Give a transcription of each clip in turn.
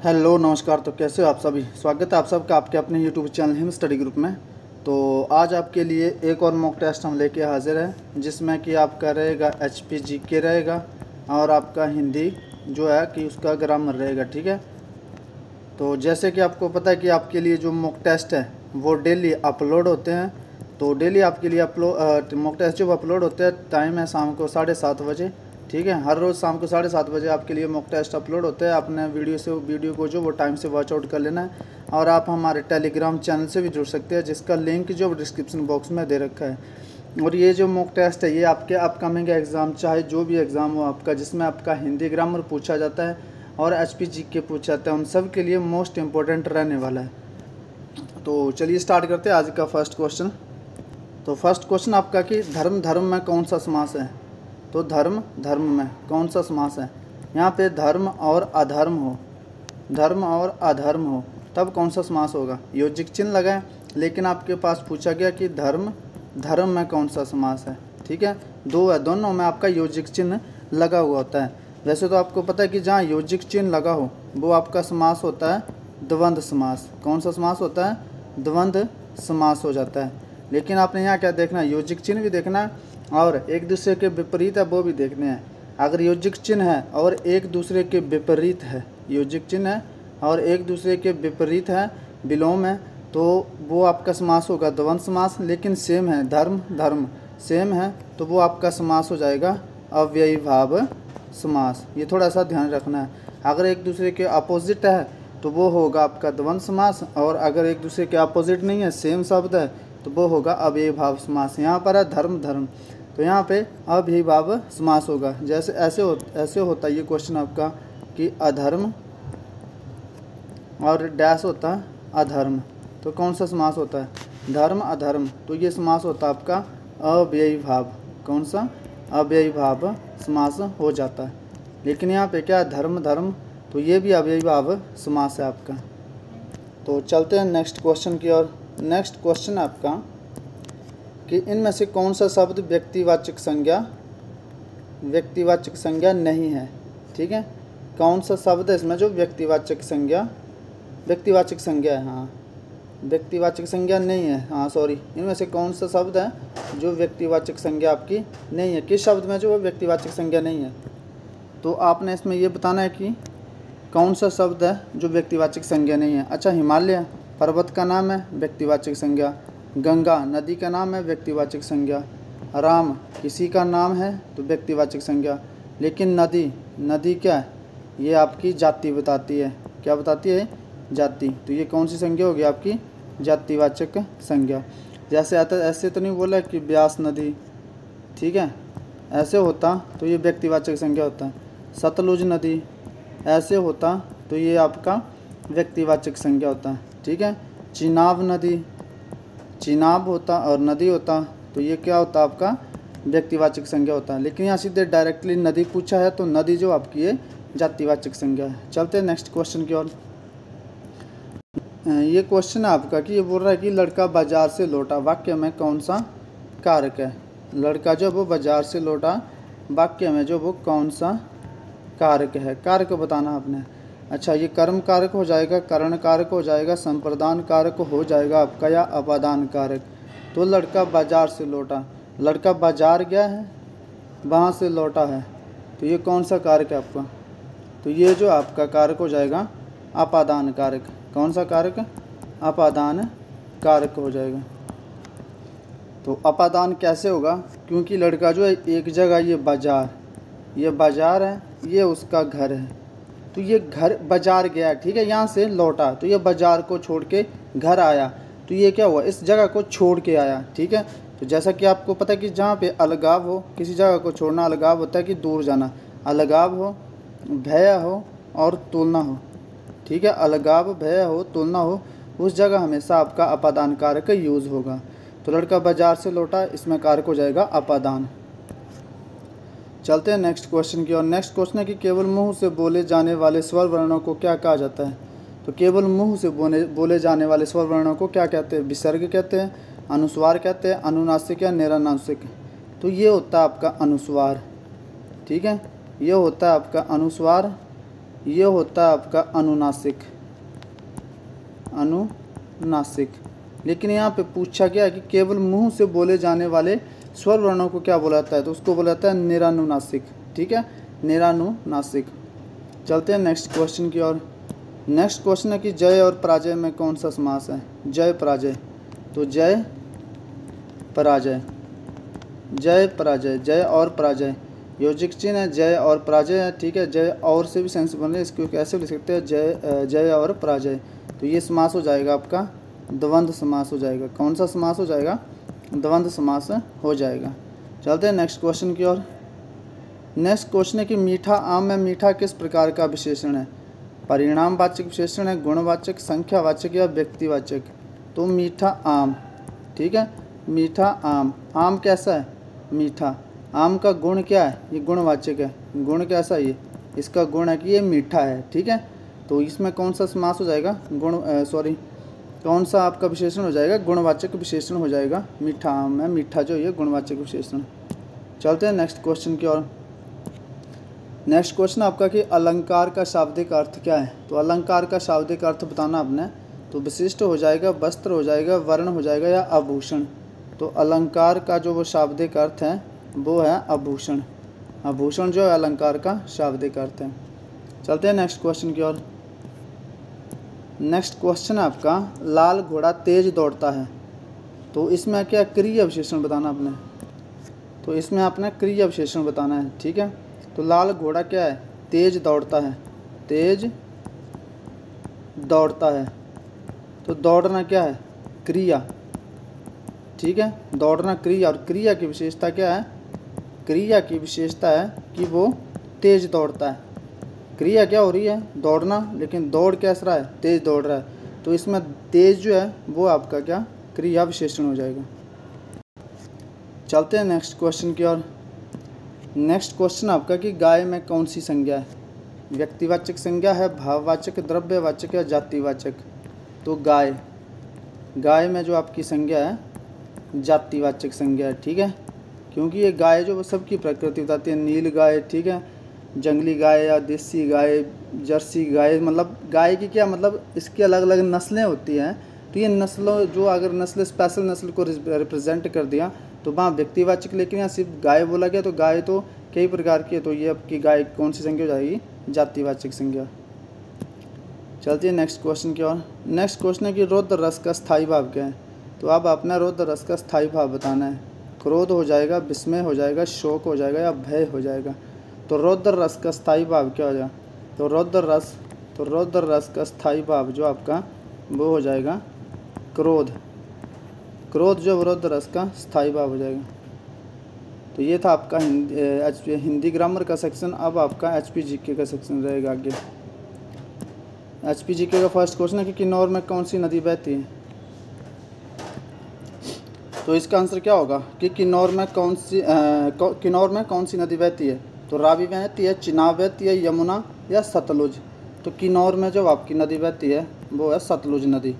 Hello नमस्कार। तो कैसे हो आप सभी। स्वागत है आप सबका आपके अपने YouTube channel him study group में। तो आज आपके लिए एक और मॉक टेस्ट हम लेके हाजिर हैं, जिसमें कि आपका रहेगा HP GK रहेगा और आपका हिंदी जो है कि उसका ग्रामर रहेगा। ठीक है। तो जैसे कि आपको पता है कि आपके लिए जो मॉक टेस्ट है वो डेली अपलोड होते हैं। तो डेली आपके लिए मॉक टेस्ट जो अपलोड होते हैं, टाइम है शाम को 7:30 बजे। ठीक है। हर रोज़ शाम को 7:30 बजे आपके लिए मॉक टेस्ट अपलोड होते हैं। आपने वीडियो को जो वो टाइम से वॉच आउट कर लेना है। और आप हमारे टेलीग्राम चैनल से भी जुड़ सकते हैं, जिसका लिंक जो डिस्क्रिप्शन बॉक्स में दे रखा है। और ये जो मॉक टेस्ट है ये आपके अपकमिंग एग्ज़ाम, चाहे जो भी एग्ज़ाम हो आपका, जिसमें आपका हिंदी ग्रामर पूछा जाता है और HP GK पूछा जाता है, उन सब के लिए मोस्ट इम्पोर्टेंट रहने वाला है। तो चलिए स्टार्ट करते हैं आज का फर्स्ट क्वेश्चन। तो फर्स्ट क्वेश्चन आपका कि धर्म में कौन सा समास है। तो धर्म में कौन सा समास है। यहाँ पे धर्म और अधर्म हो तब कौन सा समास होगा। योजिक चिन्ह लगाएं, लेकिन आपके पास पूछा गया कि धर्म में कौन सा समास है। ठीक है। दो है, दोनों में आपका योजिक चिन्ह लगा हुआ होता है। वैसे तो आपको पता है कि जहाँ योजिक चिन्ह लगा हो वो आपका समास होता है द्वंद्व समास। कौन सा समास होता है। द्वंद्व समास हो जाता है। लेकिन आपने यहाँ क्या देखना है, योजिक चिन्ह भी देखना है और एक दूसरे के विपरीत है वो भी देखने हैं। अगर योजिक चिन्ह है और एक दूसरे के विपरीत है, योजिक चिन्ह है और एक दूसरे के विपरीत है, विलोम है, तो वो आपका समास होगा द्वंद्व समास। लेकिन सेम है, धर्म सेम है, तो वो आपका समास हो जाएगा अव्ययी भाव समास। ये थोड़ा सा ध्यान रखना है। अगर एक दूसरे के अपोजिट है तो वो होगा आपका द्वंद्व समास, और अगर एक दूसरे के अपोजिट नहीं है, सेम शब्द है, तो वो होगा अव्ययी भाव समास। यहाँ पर है धर्म, तो यहाँ पे अव्ययी भाव समास होगा। जैसे ऐसे होता है ये क्वेश्चन आपका कि अधर्म और डैश होता है अधर्म, तो कौन सा समास होता है। धर्म अधर्म, तो ये समास होता है आपका अव्ययी भाव। कौन सा। अव्ययी भाव समास हो जाता है। लेकिन यहाँ पे क्या है, धर्म, तो ये भी अव्ययी भाव समास है आपका। तो चलते हैं नेक्स्ट क्वेश्चन की ओर। नेक्स्ट क्वेश्चन आपका कि इनमें से कौन सा शब्द व्यक्तिवाचक संज्ञा नहीं है। ठीक है। कौन सा शब्द है इसमें जो व्यक्तिवाचक संज्ञा है। हाँ, व्यक्तिवाचक संज्ञा नहीं है। हाँ सॉरी, इनमें से कौन सा शब्द है जो व्यक्तिवाचक संज्ञा आपकी नहीं है। किस शब्द में जो वो व्यक्तिवाचक संज्ञा नहीं है। तो आपने इसमें ये बताना है कि कौन सा शब्द है जो व्यक्तिवाचक संज्ञा नहीं है। अच्छा, हिमालय पर्वत का नाम है, व्यक्तिवाचक संज्ञा। गंगा नदी का नाम है, व्यक्तिवाचक संज्ञा। राम किसी का नाम है तो व्यक्तिवाचक संज्ञा। लेकिन नदी क्या है, ये आपकी जाति बताती है। क्या बताती है, जाति। तो ये कौन सी संज्ञा होगी आपकी, जातिवाचक संज्ञा। जैसे आता है, ऐसे तो नहीं बोला कि ब्यास नदी, ठीक है, ऐसे होता तो ये व्यक्तिवाचक संज्ञा होता है। सतलुज नदी ऐसे होता तो ये आपका व्यक्तिवाचक संज्ञा होता है। ठीक है। चिनाब होता और नदी होता तो ये क्या होता आपका व्यक्तिवाचक संज्ञा होता है। लेकिन यहाँ सीधे डायरेक्टली नदी पूछा है तो नदी जो आपकी है जातिवाचक संज्ञा है। चलते हैं नेक्स्ट क्वेश्चन की ओर। ये क्वेश्चन है आपका कि ये बोल रहा है कि लड़का बाजार से लौटा, वाक्य में कौन सा कारक है। लड़का जो वो बाजार से लौटा, वाक्य में जो वो कौन सा कारक है। कारक बताना आपने। अच्छा, ये कर्म कारक हो जाएगा, करण कारक हो जाएगा, संप्रदान कारक हो जाएगा आपका, या अपादान कारक। तो लड़का बाजार से लौटा, लड़का बाजार गया है, वहाँ से लौटा है, तो ये कौन सा कारक है आपका। तो ये जो आपका कारक हो जाएगा अपादान कारक। कौन सा कारक, अपादान कारक हो जाएगा। तो अपादान कैसे होगा, क्योंकि लड़का जो है एक जगह, ये बाजार है, ये उसका घर है, तो ये घर बाजार गया, ठीक है, यहाँ से लौटा, तो ये बाजार को छोड़ के घर आया, तो ये क्या हुआ, इस जगह को छोड़ के आया। ठीक है। तो जैसा कि आपको पता है कि जहाँ पे अलगाव हो, किसी जगह को छोड़ना, अलगाव होता है कि दूर जाना, अलगाव हो, भय हो और तुलना हो। ठीक है। अलगाव, भय हो, तुलना हो, उस जगह हमेशा आपका अपादान कारक यूज़ होगा। तो लड़का बाजार से लौटा, इसमें कारक हो जाएगा अपादान। चलते हैं नेक्स्ट क्वेश्चन की ओर। नेक्स्ट क्वेश्चन है कि केवल मुंह से बोले जाने वाले स्वर वर्णों को क्या कहा जाता है। तो केवल मुंह से बोले जाने वाले स्वर वर्णों को क्या कहते हैं। विसर्ग कहते हैं, अनुस्वार कहते हैं, अनुनासिक या निरानुनासिक। तो ये होता है आपका अनुस्वार। ठीक है, ये होता है आपका अनुस्वार ये होता है आपका अनुनासिक, अनुनासिक। लेकिन यहाँ पे पूछा गया है कि केवल मुंह से बोले जाने वाले स्वर वर्णों को क्या बोला जाता है, तो उसको बोला जाता है निरानुनासिक। ठीक है, निरानुनासिक। चलते हैं नेक्स्ट क्वेश्चन की ओर। नेक्स्ट क्वेश्चन है कि जय और पराजय में कौन सा समास है? जय पराजय, तो जय पराजय, जय पराजय, जय और पराजय योजिक चिन्ह है, जय और पराजय है। ठीक है, जय और से भी सेंस बन रहे हैं, इसको कैसे लिख सकते हैं? जय और पराजय। तो ये समास हो जाएगा आपका द्वंद्व समास हो जाएगा। कौन सा समास हो जाएगा? द्वंद्व समास हो जाएगा। चलते हैं नेक्स्ट क्वेश्चन की ओर। नेक्स्ट क्वेश्चन है कि मीठा आम में मीठा किस प्रकार का विशेषण है? परिणामवाचक विशेषण है, गुणवाचक, संख्यावाचक या व्यक्तिवाचक? तो मीठा आम। ठीक है, मीठा आम। आम कैसा है? मीठा। आम का गुण क्या है? ये गुणवाचक है। गुण कैसा है? ये इसका गुण है कि ये मीठा है। ठीक है, तो इसमें कौन सा समास हो जाएगा? कौन सा आपका विशेषण हो जाएगा? गुणवाचक विशेषण हो जाएगा। मीठा आम है, मीठा जो ये गुणवाचक विशेषण। चलते हैं नेक्स्ट क्वेश्चन की ओर। नेक्स्ट क्वेश्चन आपका कि अलंकार का शाब्दिक अर्थ क्या है? तो अलंकार का शाब्दिक अर्थ बताना आपने, तो विशिष्ट हो जाएगा, वस्त्र हो जाएगा, वर्ण हो जाएगा या आभूषण? तो अलंकार का जो वो शाब्दिक अर्थ है वो है आभूषण। आभूषण जो है अलंकार का शाब्दिक अर्थ है। चलते हैं नेक्स्ट क्वेश्चन की ओर। नेक्स्ट क्वेश्चन है आपका लाल घोड़ा तेज दौड़ता है, तो इसमें क्या क्रिया विशेषण बताना आपने, तो इसमें आपने क्रिया विशेषण बताना है। ठीक है, तो लाल घोड़ा क्या है? तेज दौड़ता है, तेज दौड़ता है। तो दौड़ना क्या है? क्रिया। ठीक है, दौड़ना क्रिया, और क्रिया की विशेषता क्या है? क्रिया की विशेषता है कि वो तेज दौड़ता है। क्रिया क्या हो रही है? दौड़ना, लेकिन दौड़ कैसा रहा है? तेज दौड़ रहा है। तो इसमें तेज जो है वो आपका क्या? क्रिया विशेषण हो जाएगा। चलते हैं नेक्स्ट क्वेश्चन की ओर। नेक्स्ट क्वेश्चन आपका कि गाय में कौन सी संज्ञा है? व्यक्तिवाचक संज्ञा है, भाववाचक, द्रव्यवाचक या जातिवाचक? तो गाय, गाय में जो आपकी संज्ञा है जातिवाचक संज्ञा है। ठीक है, क्योंकि ये गाय जो वो सबकी प्रकृति बताती है। नील गाय, ठीक है, जंगली गाय या देसी गाय, जर्सी गाय, मतलब गाय की क्या मतलब इसकी अलग अलग नस्लें होती हैं। तो ये नस्लों जो अगर नस्ल स्पेशल नस्ल को रिप्रेजेंट कर दिया तो वहाँ व्यक्तिवाचक, लेकिन यहाँ सिर्फ गाय बोला गया तो गाय तो कई प्रकार की है, तो ये आपकी गाय कौन सी संज्ञा हो जाएगी? जातिवाचक संज्ञा। चलती है नेक्स्ट क्वेश्चन की ओर। नेक्स्ट क्वेश्चन है कि रौद्र रस का स्थायी भाव क्या है? तो अब अपना रौद्र रस का स्थायी भाव बताना है। क्रोध हो जाएगा, विस्मय हो जाएगा, शोक हो जाएगा या भय हो जाएगा? तो रौद्र रस का स्थायी भाव क्या हो जाएगा? तो रौद्र रस का स्थायी भाव जो आपका वो हो जाएगा क्रोध। क्रोध जो रौद्र रस का स्थायी भाव हो जाएगा। तो ये था आपका हिंदी ग्रामर का सेक्शन। अब आपका HP GK का सेक्शन रहेगा आगे। HP GK का फर्स्ट क्वेश्चन है कि किन्नौर में कौन सी नदी बहती है? तो इसका आंसर क्या होगा कि किन्नौर में कौन सी नदी बहती है? तो रावी बहती है, चिनाब बहती है, यमुना या सतलुज? तो किन्नौर में जो आपकी नदी बहती है वो है सतलुज नदी।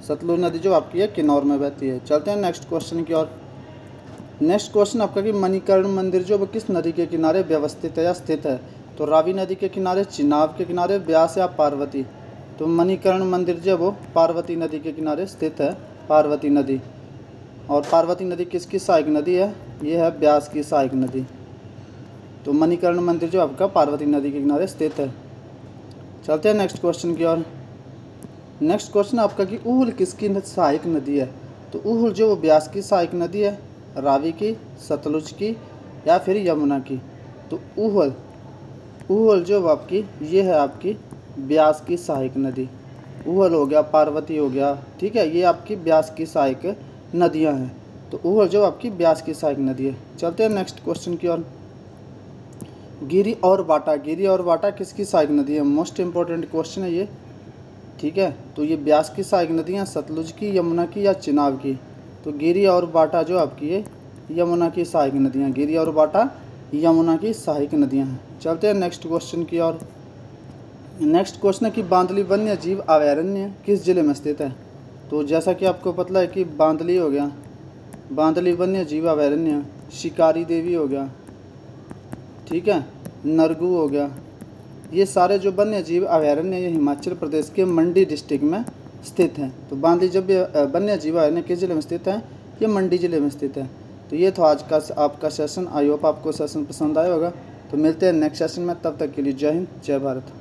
सतलुज नदी जो आपकी है किन्नौर में बहती है। चलते हैं नेक्स्ट क्वेश्चन की ओर। नेक्स्ट क्वेश्चन आपका कि मणिकर्ण मंदिर जो वो किस नदी के किनारे व्यवस्थित है या स्थित है? तो रावी नदी के किनारे, चिनाब के किनारे, ब्यास या पार्वती? तो मणिकर्ण मंदिर जो वो पार्वती नदी के किनारे स्थित है, पार्वती नदी। और पार्वती नदी किसकी सहायक नदी है? ये है ब्यास की सहायक नदी। तो मणिकर्ण मंदिर जो आपका पार्वती नदी के किनारे स्थित है। चलते हैं नेक्स्ट क्वेश्चन की ओर। नेक्स्ट क्वेश्चन आपका कि ऊहल किसकी सहायक नदी है? तो ऊहल जो वो ब्यास की सहायक नदी है, रावी की, सतलुज की या फिर यमुना की? तो ऊहल जो आपकी ये है आपकी ब्यास की सहायक नदी। ऊहल हो गया, पार्वती हो गया, ठीक है, ये आपकी ब्यास की सहायक नदियां हैं। तो ऊहल जो आपकी ब्यास की सहायक नदी है। चलते हैं नेक्स्ट क्वेश्चन की ओर। गिरि और बाटा किसकी सहायक नदी है? मोस्ट इंपॉर्टेंट क्वेश्चन है ये। ठीक है, तो ये ब्यास की सहायक नदियाँ सतलुज की, यमुना की या चिनाब की? तो गिरि और बाटा जो आपकी है यमुना की सहायक नदियाँ, गिरि और बाटा यमुना की सहायक नदियाँ हैं। चलते हैं नेक्स्ट क्वेश्चन की ओर। नेक्स्ट क्वेश्चन है कि बांदली वन्य जीव अभयारण्य किस जिले में स्थित है? तो जैसा कि आपको पता है कि बांदली हो गया, बांदली वन्य जीव अभयारण्य, शिकारी देवी हो गया, ठीक है, नरगू हो गया, ये सारे जो वन्य जीव अभयारण्य ये हिमाचल प्रदेश के मंडी डिस्ट्रिक्ट में स्थित हैं। तो बांधली जब वन्य जीव अभयारण्य किस जिले में स्थित है? ये मंडी जिले में स्थित है। तो ये था आज का आपका सेशन। आई होप आपको सेशन पसंद आया होगा। तो मिलते हैं नेक्स्ट सेशन में, तब तक के लिए जय हिंद, जय भारत।